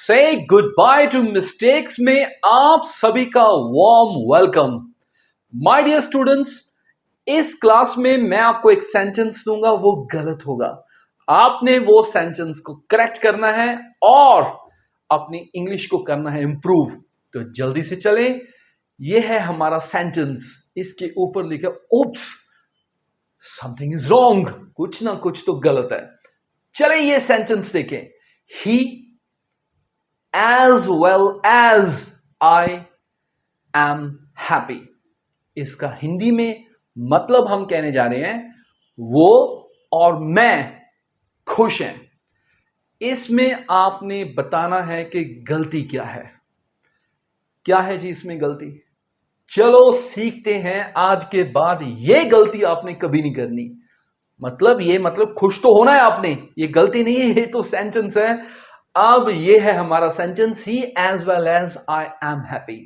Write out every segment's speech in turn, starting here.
से good by two mistakes में आप सभी का warm welcome. My dear students, इस क्लास में मैं आपको एक सेंटेंस दूंगा, वो गलत होगा। आपने वो सेंटेंस को करेक्ट करना है और अपनी इंग्लिश को करना है इंप्रूव। तो जल्दी से चलें। ये है हमारा सेंटेंस। इसके ऊपर लिखा ओप्स, समथिंग इज रॉन्ग, कुछ ना कुछ तो गलत है। चलें ये सेंटेंस देखें। ही as well as I am happy। इसका हिंदी में मतलब हम कहने जा रहे हैं वो और मैं खुश हैं। इसमें आपने बताना है कि गलती क्या है। क्या है जी इसमें गलती? चलो सीखते हैं। आज के बाद ये गलती आपने कभी नहीं करनी। मतलब खुश तो होना है आपने, ये गलती नहीं है, ये तो सेंटेंस है। अब ये है हमारा sentence, he as well as I am happy.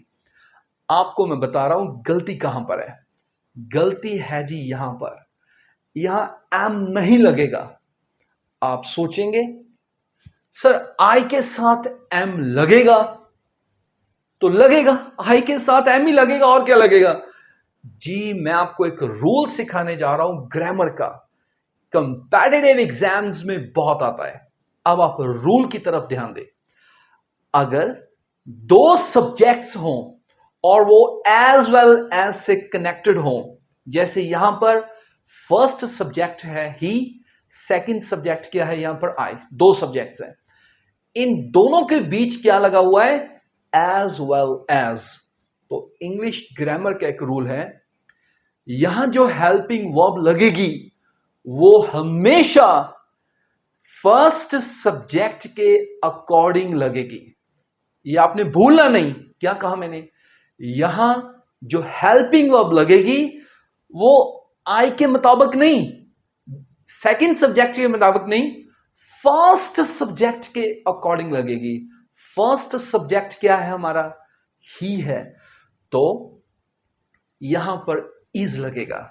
आपको मैं बता रहा हूं गलती कहां पर है। गलती है जी यहां पर, यहां एम नहीं लगेगा। आप सोचेंगे सर आई के साथ एम लगेगा, तो लगेगा, आई के साथ एम ही लगेगा और क्या लगेगा जी। मैं आपको एक रूल सिखाने जा रहा हूं ग्रामर का, कंपैटिटिव एग्जाम्स में बहुत आता है। अब आप रूल की तरफ ध्यान दें। अगर दो सब्जेक्ट्स हों और वो एज वेल एज से कनेक्टेड हों, जैसे यहां पर फर्स्ट सब्जेक्ट है ही, सेकंड सब्जेक्ट क्या है यहां पर आई, दो सब्जेक्ट्स हैं। इन दोनों के बीच क्या लगा हुआ है? As well as. तो इंग्लिश ग्रामर का एक रूल है, यहां जो हेल्पिंग वर्ब लगेगी वो हमेशा फर्स्ट सब्जेक्ट के अकॉर्डिंग लगेगी। ये आपने भूलना नहीं। क्या कहा मैंने? यहां जो हेल्पिंग वर्ब लगेगी वो आई के मुताबिक नहीं, सेकंड सब्जेक्ट के मुताबिक नहीं, फर्स्ट सब्जेक्ट के अकॉर्डिंग लगेगी। फर्स्ट सब्जेक्ट क्या है हमारा? ही है, तो यहां पर इज लगेगा।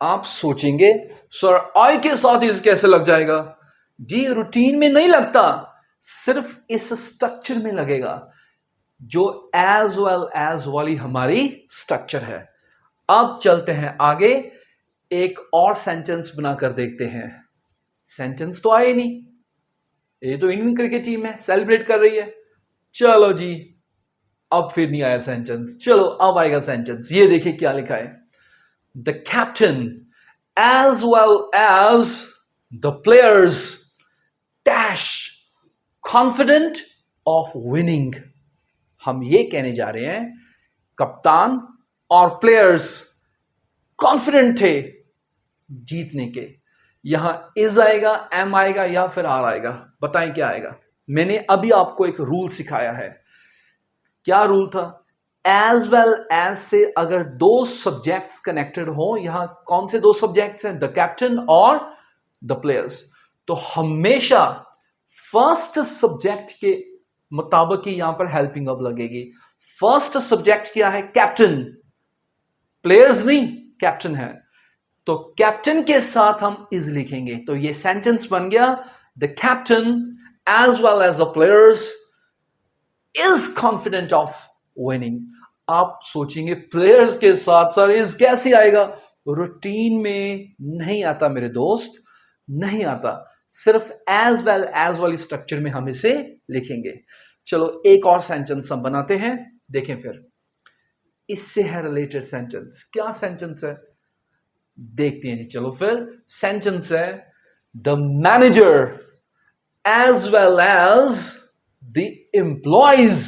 आप सोचेंगे सर आई के साथ इज कैसे लग जाएगा? जी रूटीन में नहीं लगता, सिर्फ इस स्ट्रक्चर में लगेगा जो एज वेल एज वाली हमारी स्ट्रक्चर है। अब चलते हैं आगे, एक और सेंटेंस बनाकर देखते हैं। सेंटेंस तो आए नहीं, ये तो इंडियन क्रिकेट टीम है, सेलिब्रेट कर रही है। चलो जी, अब फिर नहीं आया सेंटेंस, चलो अब आएगा सेंटेंस। ये देखिए क्या लिखा है, the captain as well as the players dash confident of winning. हम ये कहने जा रहे हैं कप्तान और प्लेयर्स कॉन्फिडेंट थे जीतने के। यहां इज आएगा, एम आएगा या फिर आर आएगा? बताएं क्या आएगा। मैंने अभी आपको एक रूल सिखाया है। क्या रूल था? एज वेल एज से अगर दो सब्जेक्ट्स कनेक्टेड हो, यहां कौन से दो सब्जेक्ट्स हैं? द कैप्टन और द प्लेयर्स। तो हमेशा फर्स्ट सब्जेक्ट के मुताबिक ही यहां पर हेल्पिंग वर्ब लगेगी। फर्स्ट सब्जेक्ट क्या है? कैप्टन, प्लेयर्स नहीं, कैप्टन है, तो कैप्टन के साथ हम इज लिखेंगे। तो ये सेंटेंस बन गया, the captain as well as the players is confident of winning. आप सोचेंगे प्लेयर्स के साथ सर इज कैसे आएगा? रूटीन में नहीं आता मेरे दोस्त, नहीं आता। सिर्फ एज वेल एज वाली स्ट्रक्चर में हम इसे लिखेंगे। चलो एक और सेंटेंस हम बनाते हैं, देखें फिर इससे है रिलेटेड सेंटेंस। क्या सेंटेंस है देखते हैं जी। चलो फिर सेंटेंस है, the manager as well as the employees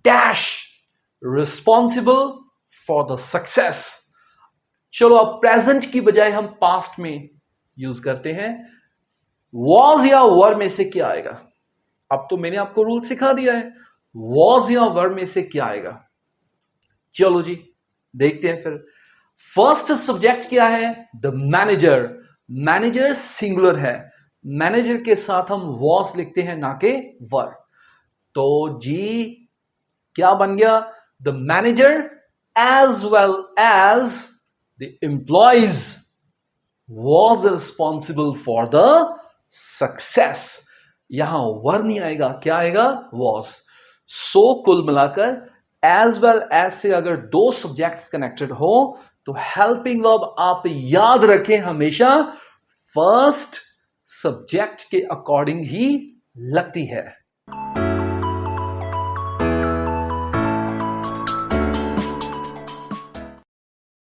dash responsible for the success. चलो अब प्रेजेंट की बजाय हम पास्ट में यूज करते हैं। वॉज या वर में से क्या आएगा? अब तो मैंने आपको रूल सिखा दिया है, वॉज या वर में से क्या आएगा? चलो जी देखते हैं फिर। फर्स्ट सब्जेक्ट क्या है? The manager. मैनेजर सिंगुलर है, मैनेजर के साथ हम वॉज लिखते हैं ना के वर। तो जी क्या बन गया? The manager as well as the employees was responsible for the success। यहां वर नहीं आएगा, क्या आएगा? वॉज। सो कुल मिलाकर एज वेल एज से अगर दो सब्जेक्ट्स कनेक्टेड हो तो हेल्पिंग वर्ब आप याद रखें हमेशा फर्स्ट सब्जेक्ट के अकॉर्डिंग ही लगती है।